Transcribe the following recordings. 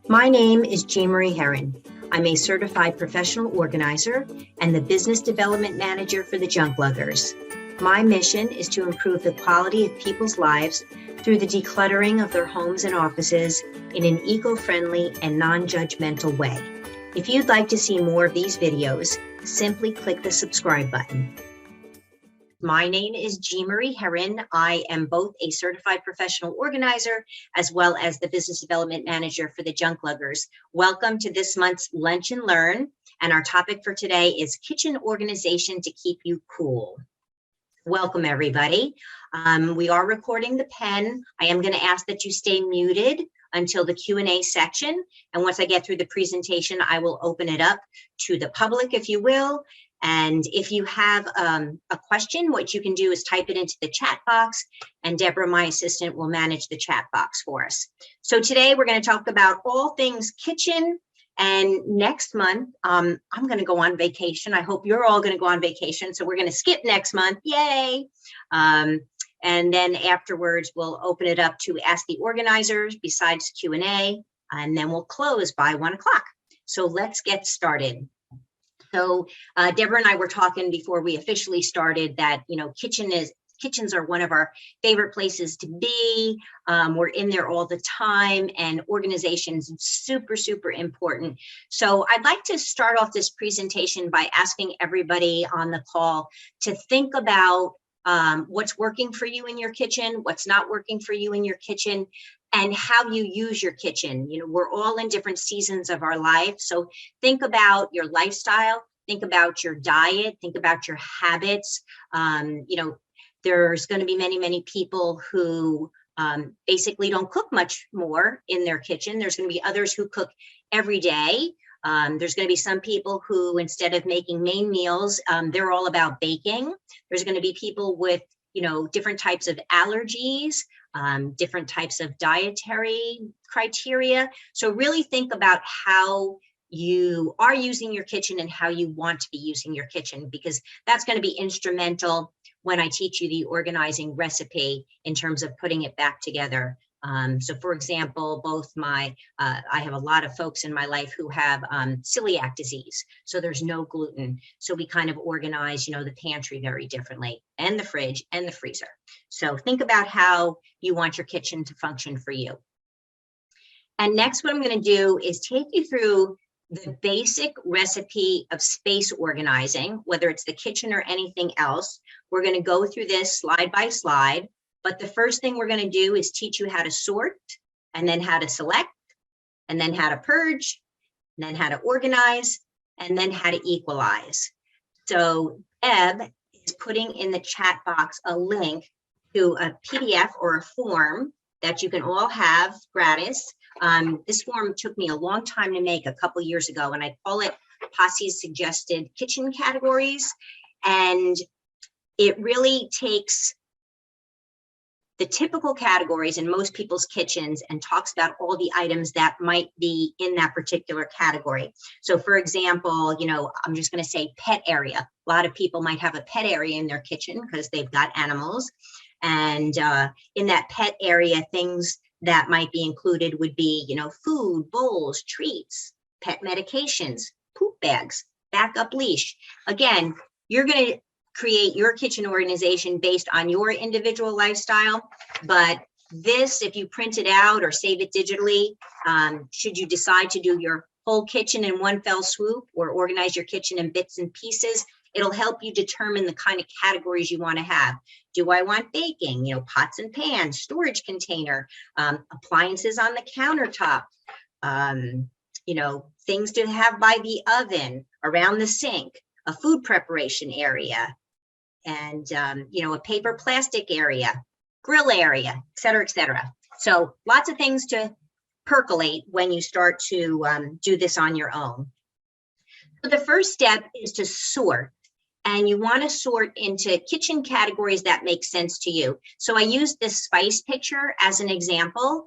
My name is Jean Marie Herron. I'm a certified professional organizer and the business development manager for the Junk Luggers. My mission is to improve the quality of people's lives through the decluttering of their homes and offices in an eco-friendly and non-judgmental way. If you'd like to see more of these videos, simply click the subscribe button. My name is Jean Marie Herron. I am both a certified professional organizer as well as the business development manager for the Junk Luggers. Welcome to this month's Lunch and Learn. And our topic for today is kitchen organization to keep you cool. Welcome, everybody. We are recording the pen. I am going to ask that you stay muted until the Q&A section. And once I get through the presentation, I will open it up to the public, if you will. And if you have a question, what you can do is type it into the chat box, and Deborah, my assistant, will manage the chat box for us. So today we're going to talk about all things kitchen. And next month, I'm going to go on vacation. I hope you're all going to go on vacation. So we're going to skip next month. Yay. And then afterwards, we'll open it up to Ask the Organizers besides Q&A, and then we'll close by 1 o'clock. So let's get started. So Deborah and I were talking before we officially started that, you know, kitchens are one of our favorite places to be. We're in there all the time, and organization is super, super important. So I'd like to start off this presentation by asking everybody on the call to think about what's working for you in your kitchen, what's not working for you in your kitchen, and how you use your kitchen. You know, we're all in different seasons of our life. So think about your lifestyle, think about your diet, think about your habits. You know, there's going to be many, many people who basically don't cook much more in their kitchen. There's going to be others who cook every day. There's going to be some people who, instead of making main meals, they're all about baking. There's going to be people with, you know, different types of allergies, different types of dietary criteria. So really think about how you are using your kitchen and how you want to be using your kitchen, because that's going to be instrumental when I teach you the organizing recipe in terms of putting it back together. So for example, I have a lot of folks in my life who have celiac disease. So there's no gluten. So we kind of organize, you know, the pantry very differently, and the fridge and the freezer. So think about how you want your kitchen to function for you. And next, what I'm going to do is take you through the basic recipe of space organizing, whether it's the kitchen or anything else. We're going to go through this slide by slide. But the first thing we're going to do is teach you how to sort, and then how to select, and then how to purge, and then how to organize, and then how to equalize. So Eb is putting in the chat box a link to a PDF or a form that you can all have gratis. This form took me a long time to make, a couple years ago, and I call it POSSEs Suggested Kitchen Categories. And it really takes the typical categories in most people's kitchens and talks about all the items that might be in that particular category. So for example, you know, I'm just going to say pet area. A lot of people might have a pet area in their kitchen because they've got animals. And in that pet area, things that might be included would be, you know, food, bowls, treats, pet medications, poop bags, backup leash. Again, you're going to create your kitchen organization based on your individual lifestyle. But this, if you print it out or save it digitally, should you decide to do your whole kitchen in one fell swoop or organize your kitchen in bits and pieces, it'll help you determine the kind of categories you want to have. Do I want baking, you know, pots and pans, storage container, appliances on the countertop, you know, things to have by the oven, around the sink, a food preparation area, and, you know, a paper plastic area, grill area, et cetera, et cetera. So lots of things to percolate when you start to do this on your own. So the first step is to sort. And you want to sort into kitchen categories that make sense to you. So I used this spice picture as an example.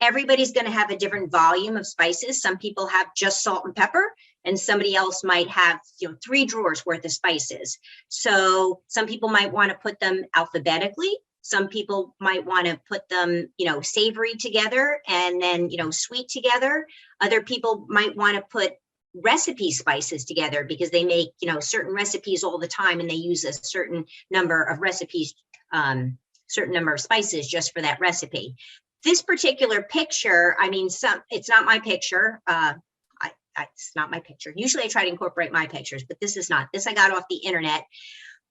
Everybody's going to have a different volume of spices. Some people have just salt and pepper, and somebody else might have, you know, 3 drawers worth of spices. So some people might want to put them alphabetically. Some people might want to put them, savory together and then, sweet together. Other people might want to put recipe spices together because they make, certain recipes all the time and they use a certain number of recipes, certain number of spices just for that recipe. This particular picture, it's not my picture. It's not my picture. Usually I try to incorporate my pictures, but this is not. This I got off the internet.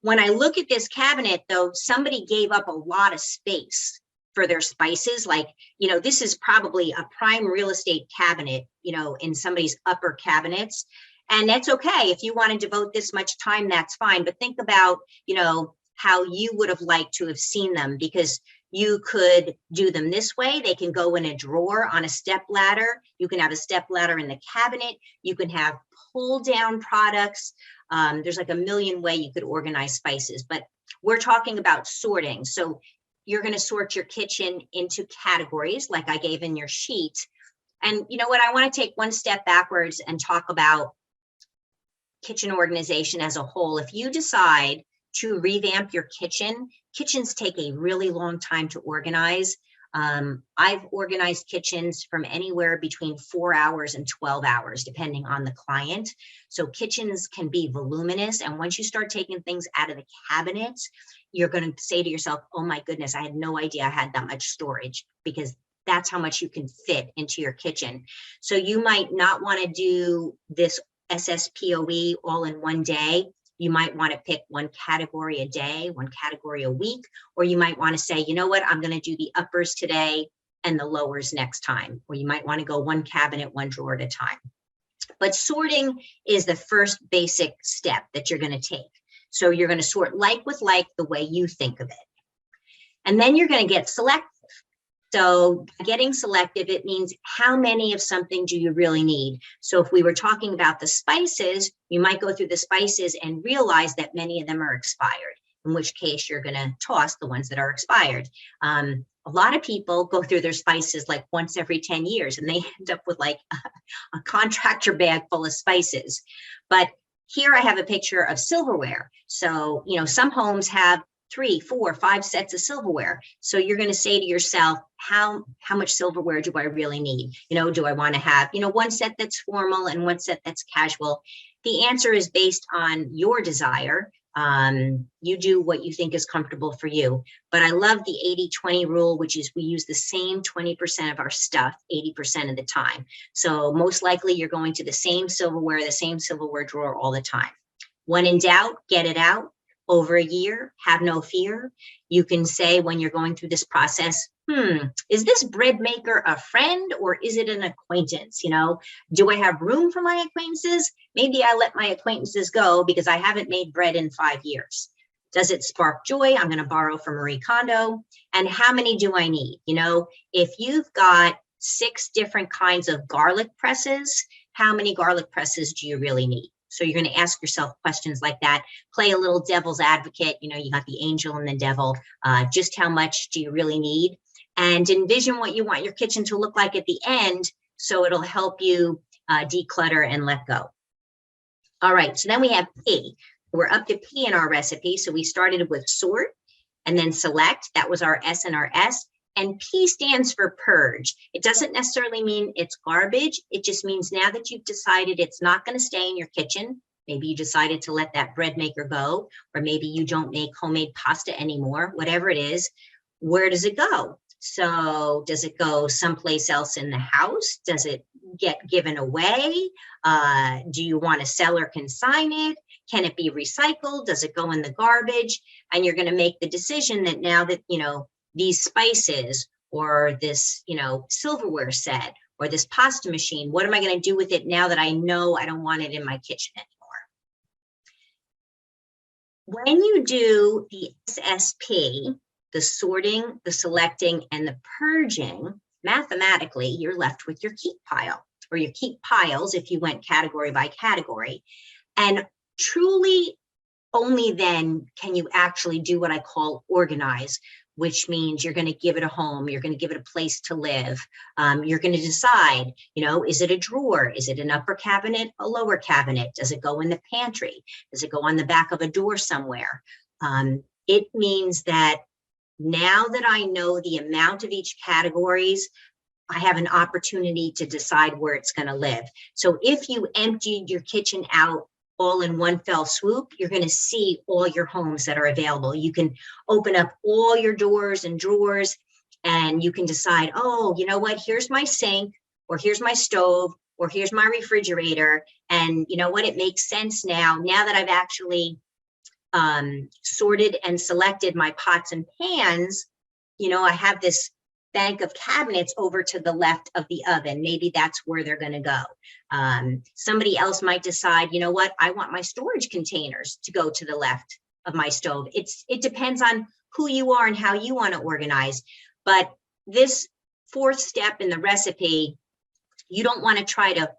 When I look at this cabinet, though, somebody gave up a lot of space for their spices. Like, this is probably a prime real estate cabinet, in somebody's upper cabinets. And that's okay. If you want to devote this much time, that's fine. But think about, how you would have liked to have seen them, because you could do them this way. They can go in a drawer on a step ladder. You can have a step ladder in the cabinet. You can have pull down products. There's like a million ways you could organize spices, but we're talking about sorting. So you're going to sort your kitchen into categories like I gave in your sheet. And you know what? I want to take one step backwards and talk about kitchen organization as a whole. If you decide to revamp your kitchen, kitchens take a really long time to organize. I've organized kitchens from anywhere between 4 hours and 12 hours, depending on the client. So kitchens can be voluminous. And once you start taking things out of the cabinets, you're going to say to yourself, oh my goodness, I had no idea I had that much storage, because that's how much you can fit into your kitchen. So you might not want to do this SSPOE all in one day. You might want to pick one category a day, one category a week, or you might want to say, you know what, I'm going to do the uppers today and the lowers next time. Or you might want to go one cabinet, one drawer at a time. But sorting is the first basic step that you're going to take. So you're going to sort like with like the way you think of it. And then you're going to get selective. So getting selective, it means how many of something do you really need? So if we were talking about the spices, you might go through the spices and realize that many of them are expired, in which case you're going to toss the ones that are expired. A lot of people go through their spices like once every 10 years and they end up with like a contractor bag full of spices. But here I have a picture of silverware. So, some homes have 3, 4, 5 sets of silverware. So you're going to say to yourself, how much silverware do I really need? Do I want to have, one set that's formal and one set that's casual? The answer is based on your desire. You do what you think is comfortable for you. But I love the 80-20 rule, which is we use the same 20% of our stuff 80% of the time. So most likely you're going to the same silverware drawer all the time. When in doubt, get it out. Over a year, have no fear. You can say when you're going through this process, is this bread maker a friend or is it an acquaintance? Do I have room for my acquaintances? Maybe I let my acquaintances go because I haven't made bread in 5 years. Does it spark joy? I'm going to borrow from Marie Kondo. And how many do I need? If you've got 6 different kinds of garlic presses, how many garlic presses do you really need? So you're going to ask yourself questions like that. Play a little devil's advocate. You got the angel and the devil. Just how much do you really need? And envision what you want your kitchen to look like at the end, so it'll help you declutter and let go. All right, so then we have P. We're up to P in our recipe. So we started with sort and then select. That was our S and our S. And P stands for purge. It doesn't necessarily mean it's garbage. It just means now that you've decided it's not going to stay in your kitchen, maybe you decided to let that bread maker go, or maybe you don't make homemade pasta anymore, whatever it is, where does it go? So does it go someplace else in the house? Does it get given away? Do you want to sell or consign it? Can it be recycled? Does it go in the garbage? And you're going to make the decision that now that, these spices or this, silverware set or this pasta machine, what am I going to do with it now that I know I don't want it in my kitchen anymore? When you do the SSP, the sorting, the selecting, and the purging, mathematically, you're left with your keep pile, or your keep piles if you went category by category. And truly, only then can you actually do what I call organize, which means you're going to give it a home, you're going to give it a place to live. You're going to decide, is it a drawer? Is it an upper cabinet, a lower cabinet? Does it go in the pantry? Does it go on the back of a door somewhere? It means that Now that I know the amount of each categories, I have an opportunity to decide where it's going to live. So if you emptied your kitchen out all in one fell swoop, you're going to see all your homes that are available. You can open up all your doors and drawers, and you can decide, oh, you know what, here's my sink, or here's my stove, or here's my refrigerator. And you know what, it makes sense now that I've actually sorted and selected my pots and pans. You know, I have this bank of cabinets over to the left of the oven. Maybe that's where they're going to go. Somebody else might decide, you know what, I want my storage containers to go to the left of my stove. It depends on who you are and how you want to organize. But this fourth step in the recipe, you don't want to try to,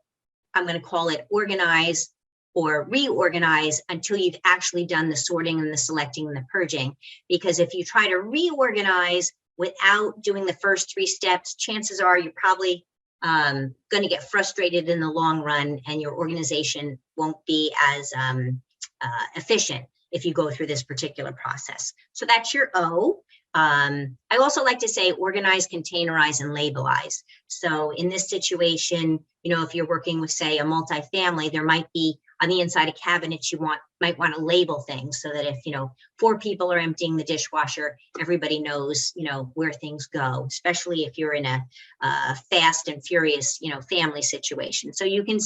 I'm going to call it organize or reorganize until you've actually done the sorting and the selecting and the purging. Because if you try to reorganize without doing the first three steps, chances are you're probably going to get frustrated in the long run, and your organization won't be as efficient if you go through this particular process. So that's your O. I also like to say organize, containerize, and labelize. So in this situation, you know, if you're working with, say, a multifamily, there might be on the inside of cabinets, you might want to label things so that if, you know, 4 people are emptying the dishwasher, everybody knows, you know, where things go, especially if you're in a fast and furious, you know, family situation. So you can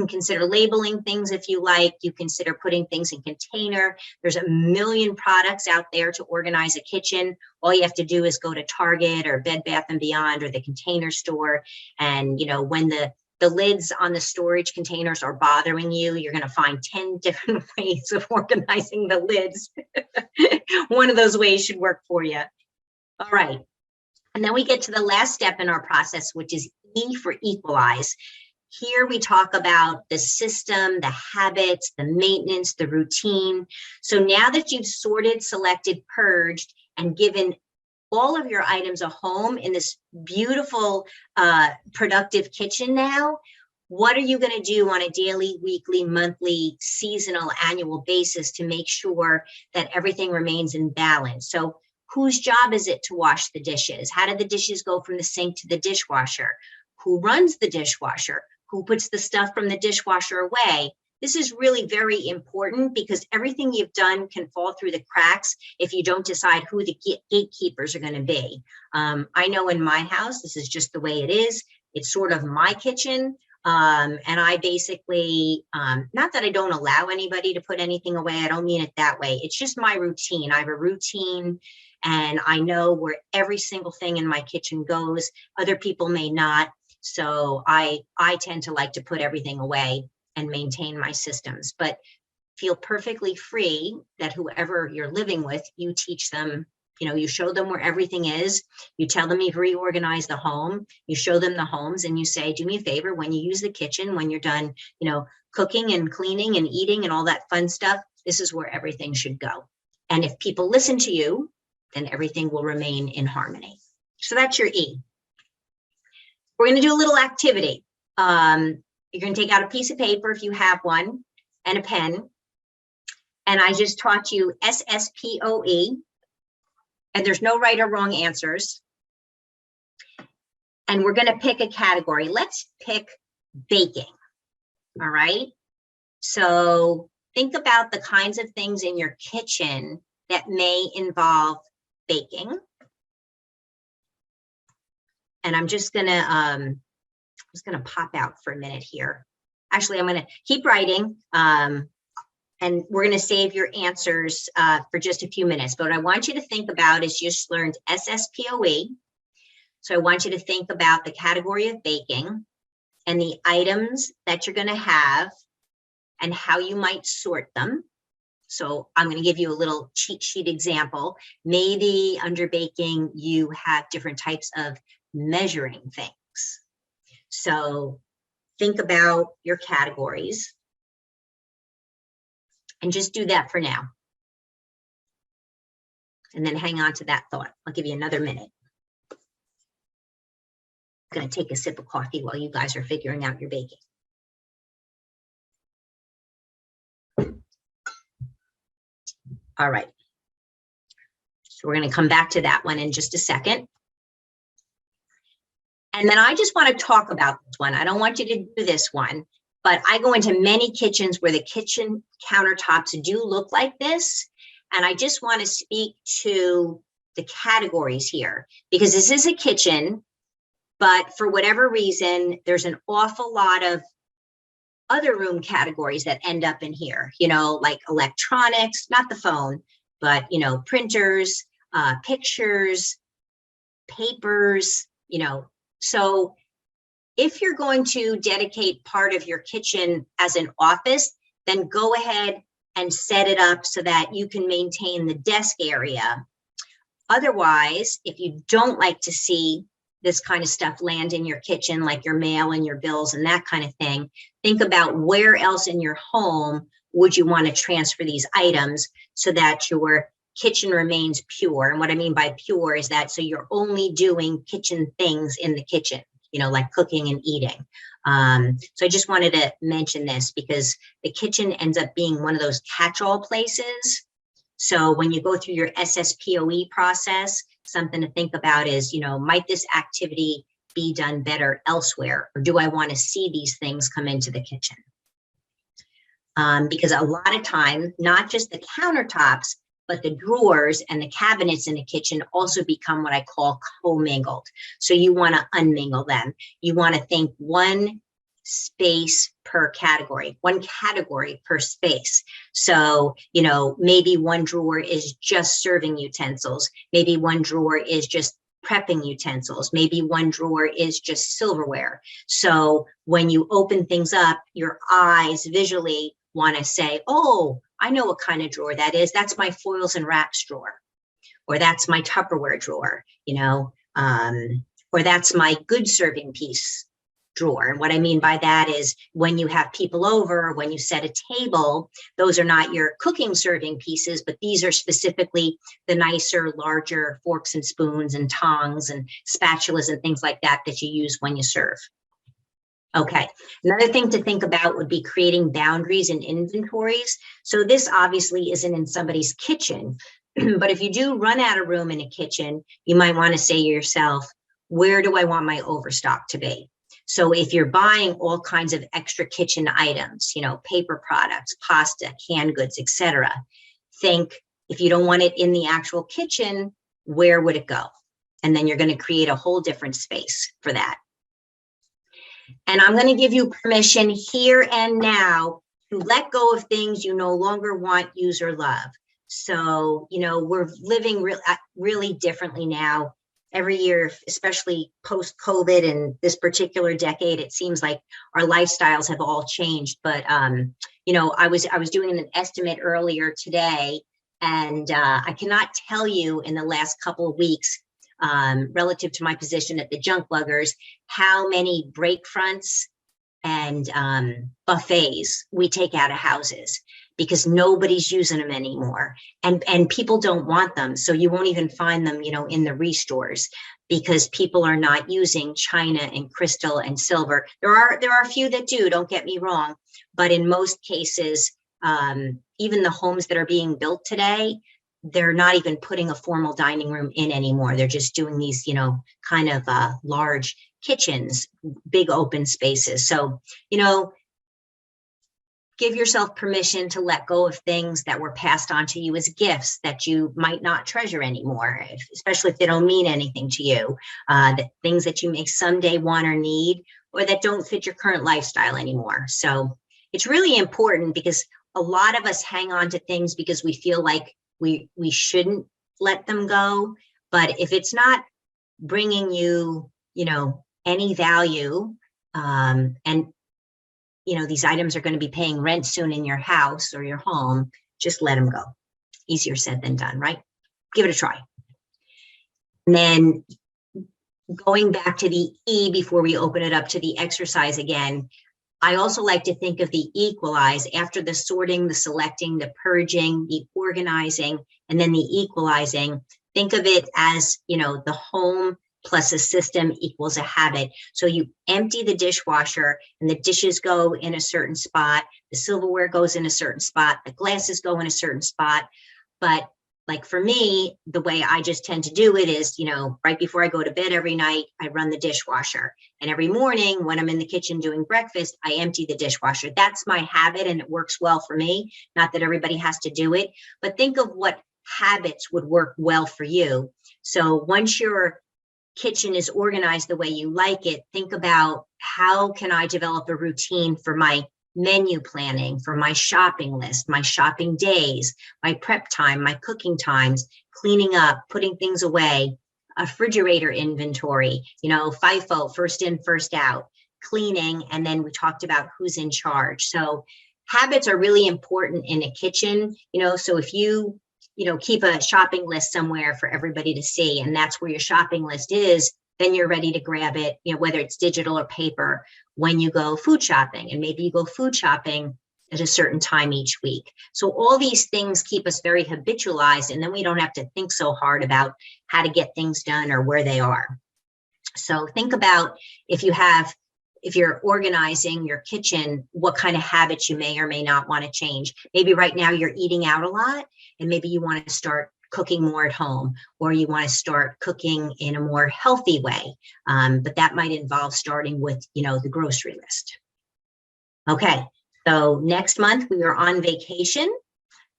consider labeling things if you like. You consider putting things in container. There's a million products out there to organize a kitchen. All you have to do is go to Target or Bed Bath & Beyond or the Container Store. And, you know, when the lids on the storage containers are bothering you, you're going to find 10 different ways of organizing the lids. One of those ways should work for you. All right. And then we get to the last step in our process, which is E for equalize. Here we talk about the system, the habits, the maintenance, the routine. So now that you've sorted, selected, purged, and given all of your items a home in this beautiful, productive kitchen now, what are you going to do on a daily, weekly, monthly, seasonal, annual basis to make sure that everything remains in balance? So whose job is it to wash the dishes? How do the dishes go from the sink to the dishwasher? Who runs the dishwasher? Who puts the stuff from the dishwasher away? This is really very important because everything you've done can fall through the cracks if you don't decide who the gatekeepers are going to be. I know in my house, this is just the way it is. It's sort of my kitchen. And I basically, not that I don't allow anybody to put anything away. I don't mean it that way. It's just my routine. I have a routine and I know where every single thing in my kitchen goes. Other people may not. So I tend to like to put everything away and maintain my systems, but feel perfectly free that whoever you're living with, you teach them, you know, you show them where everything is. You tell them you've reorganized the home. You show them the homes and you say, do me a favor, when you use the kitchen, when you're done, you know, cooking and cleaning and eating and all that fun stuff, this is where everything should go. And if people listen to you, then everything will remain in harmony. So that's your E. We're going to do a little activity. You're going to take out a piece of paper if you have one and a pen. And I just taught you SSPOE. And there's no right or wrong answers. And we're going to pick a category. Let's pick baking. All right. So think about the kinds of things in your kitchen that may involve baking. And I'm just going to pop out for a minute here. Actually, I'm going to keep writing. And we're going to save your answers for just a few minutes. But what I want you to think about is you just learned SSPOE. So I want you to think about the category of baking and the items that you're going to have and how you might sort them. So I'm going to give you a little cheat sheet example. Maybe under baking, you have different types of measuring things. So think about your categories. And just do that for now. And then hang on to that thought. I'll give you another minute. I'm going to take a sip of coffee while you guys are figuring out your baking. All right. So we're going to come back to that one in just a second. And then I just want to talk about this one. I don't want you to do this one, but I go into many kitchens where the kitchen countertops do look like this. And I just want to speak to the categories here, because this is a kitchen, but for whatever reason, there's an awful lot of other room categories that end up in here, you know, like electronics, not the phone, but, you know, printers, pictures, papers, you know. So if you're going to dedicate part of your kitchen as an office, then go ahead and set it up so that you can maintain the desk area. Otherwise, if you don't like to see this kind of stuff land in your kitchen, like your mail and your bills and that kind of thing, think about where else in your home would you want to transfer these items so that your kitchen remains pure. And what I mean by pure is that so you're only doing kitchen things in the kitchen, you know, like cooking and eating. So I just wanted to mention this because the kitchen ends up being one of those catch-all places. So when you go through your SSPOE process, something to think about is, you know, might this activity be done better elsewhere? Or do I want to see these things come into the kitchen? Because a lot of times, not just the countertops, but the drawers and the cabinets in the kitchen also become what I call commingled. So you want to unmingle them. You want to think one space per category, one category per space. So, you know, maybe one drawer is just serving utensils. Maybe one drawer is just prepping utensils. Maybe one drawer is just silverware. So when you open things up, your eyes visually want to say, oh, I know what kind of drawer that is. That's my foils and wraps drawer, or that's my Tupperware drawer, you know, or that's my good serving piece drawer. And what I mean by that is when you have people over, when you set a table, those are not your cooking serving pieces, but these are specifically the nicer, larger forks and spoons and tongs and spatulas and things like that that you use when you serve. Okay, another thing to think about would be creating boundaries and inventories. So this obviously isn't in somebody's kitchen, but if you do run out of room in a kitchen, you might want to say to yourself, where do I want my overstock to be? So if you're buying all kinds of extra kitchen items, you know, paper products, pasta, canned goods, etc., think if you don't want it in the actual kitchen, where would it go? And then you're going to create a whole different space for that. And I'm going to give you permission here and now to let go of things you no longer want, use, or love. So, you know, we're living really differently now. Every year, especially post-COVID and this particular decade, it seems like our lifestyles have all changed. But, you know, I was doing an estimate earlier today, and I cannot tell you in the last couple of weeks, relative to my position at the Junk Luggers, how many break fronts and buffets we take out of houses because nobody's using them anymore, and people don't want them. So you won't even find them, you know, in the restores because people are not using china and crystal and silver. There are a few that do, don't get me wrong, but in most cases, even the homes that are being built today, they're not even putting a formal dining room in anymore. They're just doing these, you know, kind of large kitchens, big open spaces. So, you know, give yourself permission to let go of things that were passed on to you as gifts that you might not treasure anymore, especially if they don't mean anything to you, the things that you may someday want or need, or that don't fit your current lifestyle anymore. So it's really important because a lot of us hang on to things because we feel like we shouldn't let them go. But if it's not bringing you, you know, any value, and you know, these items are going to be paying rent soon in your house or your home, just let them go. Easier said than done, right? Give it a try. And then going back to the E before we open it up to the exercise again, I also like to think of the equalize after the sorting, the selecting, the purging, the organizing, and then the equalizing. Think of it as, you know, the home plus a system equals a habit. So you empty the dishwasher and the dishes go in a certain spot, the silverware goes in a certain spot, the glasses go in a certain spot, but Like for me, the way I just tend to do it is, right before I go to bed every night, I run the dishwasher. And every morning when I'm in the kitchen doing breakfast, I empty the dishwasher. That's my habit and it works well for me. Not that everybody has to do it, but think of what habits would work well for you. So once your kitchen is organized the way you like it, think about how can I develop a routine for my menu planning, for my shopping list, my shopping days, my prep time, my cooking times, cleaning up, putting things away, a refrigerator inventory, FIFO, first in, first out, cleaning, and then we talked about who's in charge. So habits are really important in a kitchen, so if you keep a shopping list somewhere for everybody to see, and that's where your shopping list is, then you're ready to grab it, whether it's digital or paper, when you go food shopping. And maybe you go food shopping at a certain time each week. So all these things keep us very habitualized, and then we don't have to think so hard about how to get things done or where they are. So think about if you're organizing your kitchen, what kind of habits you may or may not want to change. Maybe right now you're eating out a lot, and maybe you want to start cooking more at home, or you want to start cooking in a more healthy way. But that might involve starting with, the grocery list. Okay, so next month we are on vacation.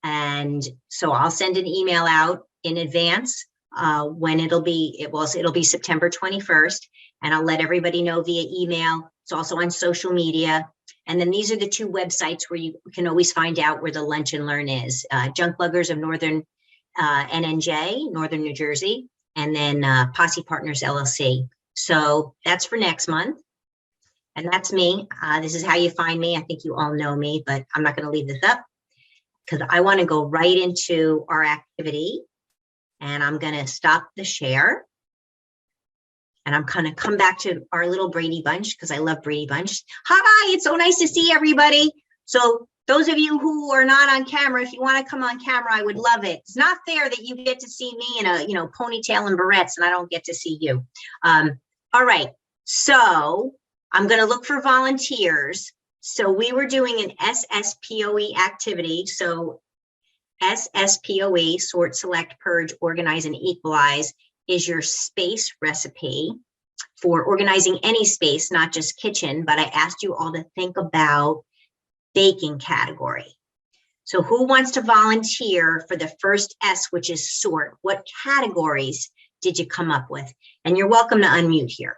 And so I'll send an email out in advance when it'll be September 21st. And I'll let everybody know via email. It's also on social media. And then these are the two websites where you can always find out where the Lunch and Learn is. Junk Luggers of Northern NNJ, Northern New Jersey, and then Posse Partners LLC. So that's for next month. And that's me. This is how you find me. I think you all know me, but I'm not going to leave this up because I want to go right into our activity. And I'm going to stop the share. And I'm going to come back to our little Brady Bunch because I love Brady Bunch. Hi, it's so nice to see everybody. So those of you who are not on camera, if you want to come on camera, I would love it. It's not fair that you get to see me in a ponytail and barrettes and I don't get to see you. All right, so I'm going to look for volunteers. So we were doing an SSPOE activity. So SSPOE, sort, select, purge, organize, and equalize, is your space recipe for organizing any space, not just kitchen, but I asked you all to think about baking category. So who wants to volunteer for the first S, which is sort? What categories did you come up with? And you're welcome to unmute here.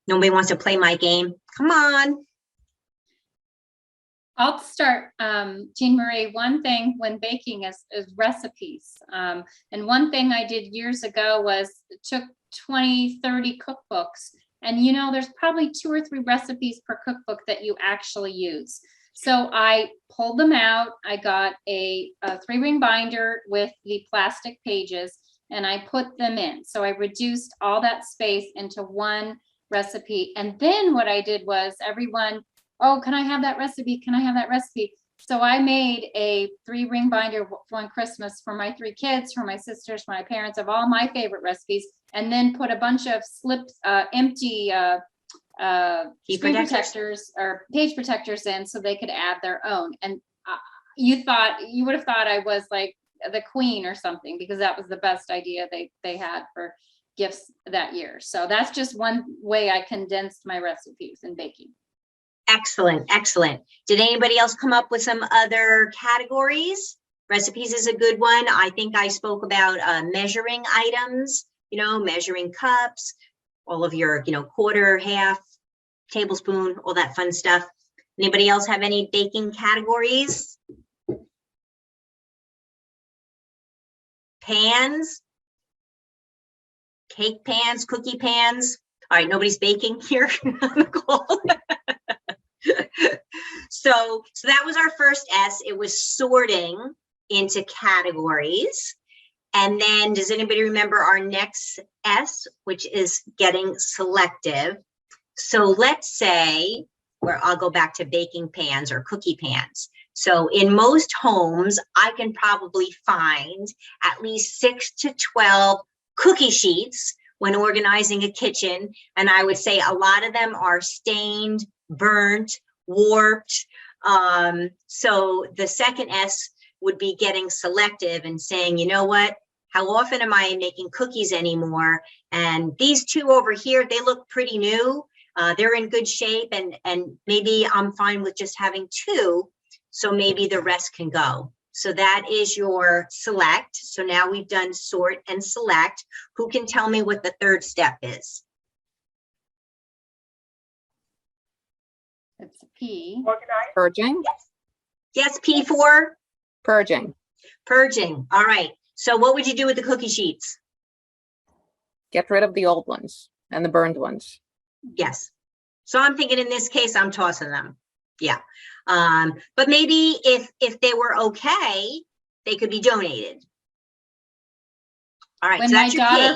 Nobody wants to play my game? Come on. I'll start, Jean Marie. One thing when baking is recipes. And one thing I did years ago was took 20, 30 cookbooks. And there's probably 2 or 3 recipes per cookbook that you actually use. So I pulled them out. I got a 3-ring binder with the plastic pages and I put them in. So I reduced all that space into one recipe. And then what I did was everyone, oh, can I have that recipe? Can I have that recipe? So I made a 3-ring binder for one Christmas for my 3 kids, for my sisters, for my parents, of all my favorite recipes, and then put a bunch of empty screen protectors or page protectors in so they could add their own. And you would have thought I was like the queen or something, because that was the best idea they had for gifts that year. So that's just one way I condensed my recipes in baking. Excellent, excellent. Did anybody else come up with some other categories? Recipes is a good one. I think I spoke about measuring items, measuring cups, all of your, quarter, half, tablespoon, all that fun stuff. Anybody else have any baking categories? Pans, cake pans, cookie pans. All right, nobody's baking here on the call. So that was our first S. It was sorting into categories. And then does anybody remember our next S, which is getting selective? So let's say, where I'll go back to baking pans or cookie pans. So in most homes, I can probably find at least 6 to 12 cookie sheets when organizing a kitchen. And I would say a lot of them are stained, burnt, warped, So the second S would be getting selective and saying, you know what, how often am I making cookies anymore? And these two over here, they look pretty new. They're in good shape, and maybe I'm fine with just having two. So maybe the rest can go. So that is your select. So now we've done sort and select. Who can tell me what the third step is? It's a P. Purging. Yes, P4? Purging. Purging. All right. So what would you do with the cookie sheets? Get rid of the old ones and the burned ones. Yes. So I'm thinking in this case, I'm tossing them. Yeah. But maybe if they were okay, they could be donated. All right. When So my that's your daughter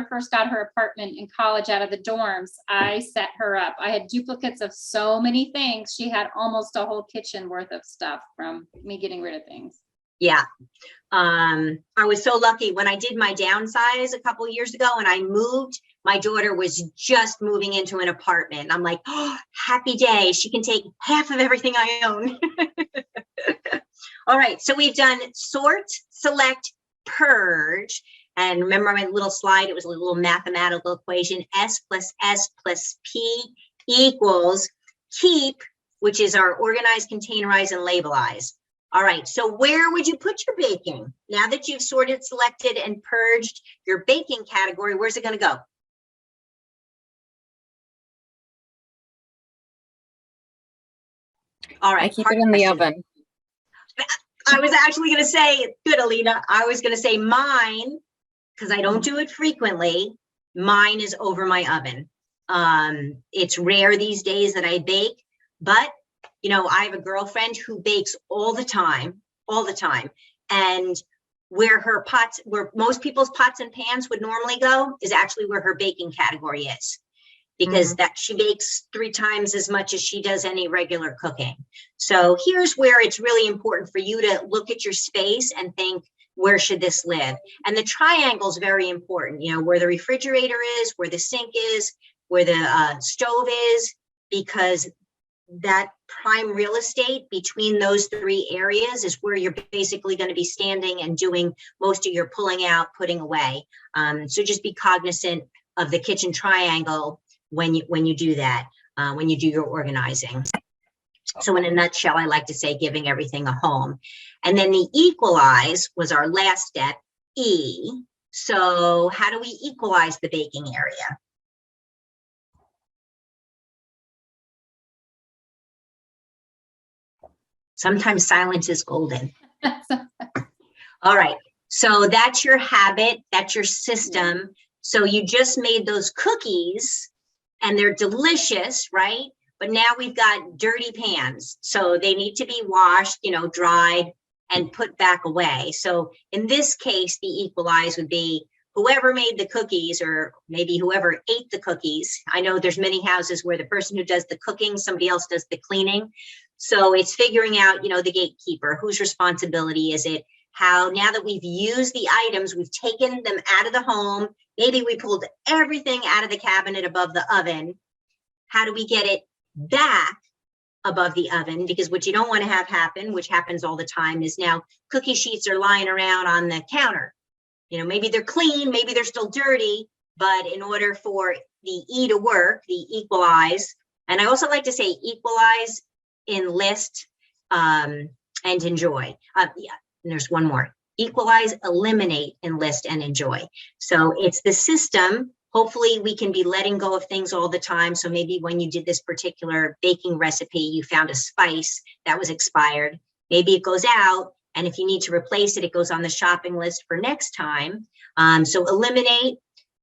P. first got her apartment in college out of the dorms, I set her up. I had duplicates of so many things. She had almost a whole kitchen worth of stuff from me getting rid of things. Yeah. I was so lucky when I did my downsize a couple years ago and I moved, my daughter was just moving into an apartment. I'm like, oh, happy day. She can take half of everything I own. All right. So we've done sort, select, purge. And remember my little slide, it was a little mathematical equation, S plus S plus P equals keep, which is our organize, containerize, and labelize. All right, so where would you put your baking? Now that you've sorted, selected, and purged your baking category, where's it going to go? All right. I keep it in the oven. I was actually going to say, good, Alina. I was going to say mine, because I don't do it frequently. Mine is over my oven. It's rare these days that I bake, but you know, I have a girlfriend who bakes all the time. And where most people's pots and pans would normally go is actually where her baking category is, because that she bakes 3 times as much as she does any regular cooking. So here's where it's really important for you to look at your space and think, where should this live? And the triangle is very important, you know, where the refrigerator is, where the sink is, where the stove is, because that prime real estate between those 3 areas is where you're basically going to be standing and doing most of your pulling out, putting away. So just be cognizant of the kitchen triangle when you do that, when you do your organizing. So in a nutshell, I like to say giving everything a home. And then the equalize was our last step, E. So how do we equalize the baking area? Sometimes silence is golden. All right, so that's your habit, that's your system. So you just made those cookies and they're delicious, right? But now we've got dirty pans. So they need to be washed, you know, dried and put back away. So in this case, the equalize would be whoever made the cookies, or maybe whoever ate the cookies. I know there's many houses where the person who does the cooking, somebody else does the cleaning. So it's figuring out, you know, the gatekeeper, whose responsibility is it? How, now that we've used the items, we've taken them out of the home, maybe we pulled everything out of the cabinet above the oven. How do we get it back above the oven? Because what you don't want to have happen, which happens all the time, is now cookie sheets are lying around on the counter. You know, maybe they're clean, maybe they're still dirty, but in order for the E to work, the equalize, and I also like to say equalize, enlist, and enjoy. Yeah, and there's one more. Equalize, eliminate, enlist, and enjoy. So it's the system. Hopefully we can be letting go of things all the time. So maybe when you did this particular baking recipe, you found a spice that was expired. Maybe it goes out, and if you need to replace it, it goes on the shopping list for next time. So eliminate,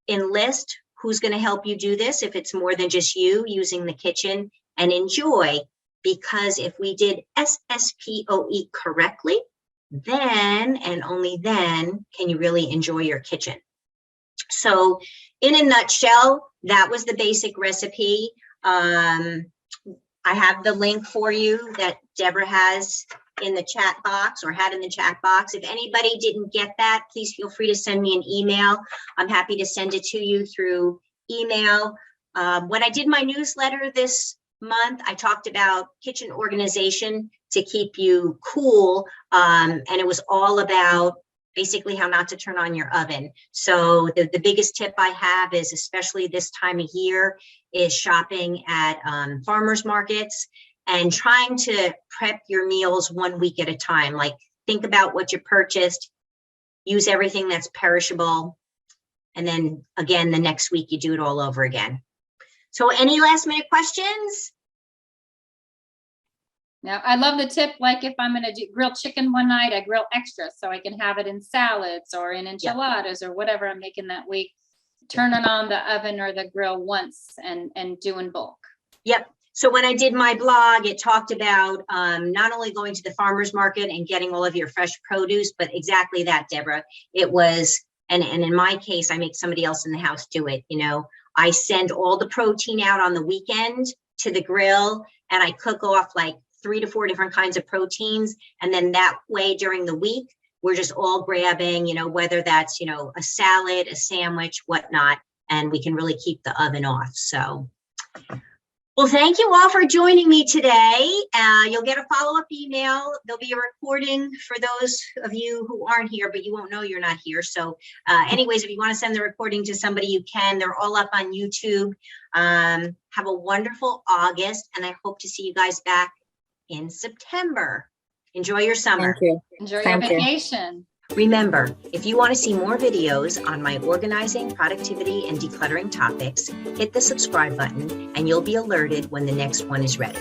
enlist, who's going to help you do this if it's more than just you using the kitchen, and enjoy, because if we did SSPOE correctly, then and only then can you really enjoy your kitchen. So in a nutshell, that was the basic recipe. I have the link for you that Deborah has in the chat box, or had in the chat box. If anybody didn't get that, please feel free to send me an email. I'm happy to send it to you through email. When I did my newsletter this month, I talked about kitchen organization to keep you cool. And it was all about basically how not to turn on your oven. So the biggest tip I have is, especially this time of year, is shopping at farmers markets and trying to prep your meals 1 week at a time. Like, think about what you purchased, use everything that's perishable, and then again, the next week you do it all over again. So any last minute questions? Now, I love the tip, like if I'm gonna do grilled chicken one night, I grill extra so I can have it in salads or in enchiladas or whatever I'm making that week. Turn it on the oven or the grill once and do in bulk. Yep. So when I did my blog, it talked about not only going to the farmer's market and getting all of your fresh produce, but exactly that, Deborah. It was, and in my case, I make somebody else in the house do it. You know, I send all the protein out on the weekend to the grill, and I cook off like 3 to 4 different kinds of proteins. And then that way during the week, we're just all grabbing, you know, whether that's, you know, a salad, a sandwich, whatnot, and we can really keep the oven off. So, well, thank you all for joining me today. You'll get a follow-up email. There'll be a recording for those of you who aren't here, but you won't know you're not here. So anyways, if you want to send the recording to somebody, you can. They're all up on YouTube. Have a wonderful August, and I hope to see you guys back in September. Enjoy your summer. Thank you. Enjoy your Thank you. vacation. Remember, if you want to see more videos on my organizing, productivity, and decluttering topics, hit the subscribe button and you'll be alerted when the next one is ready.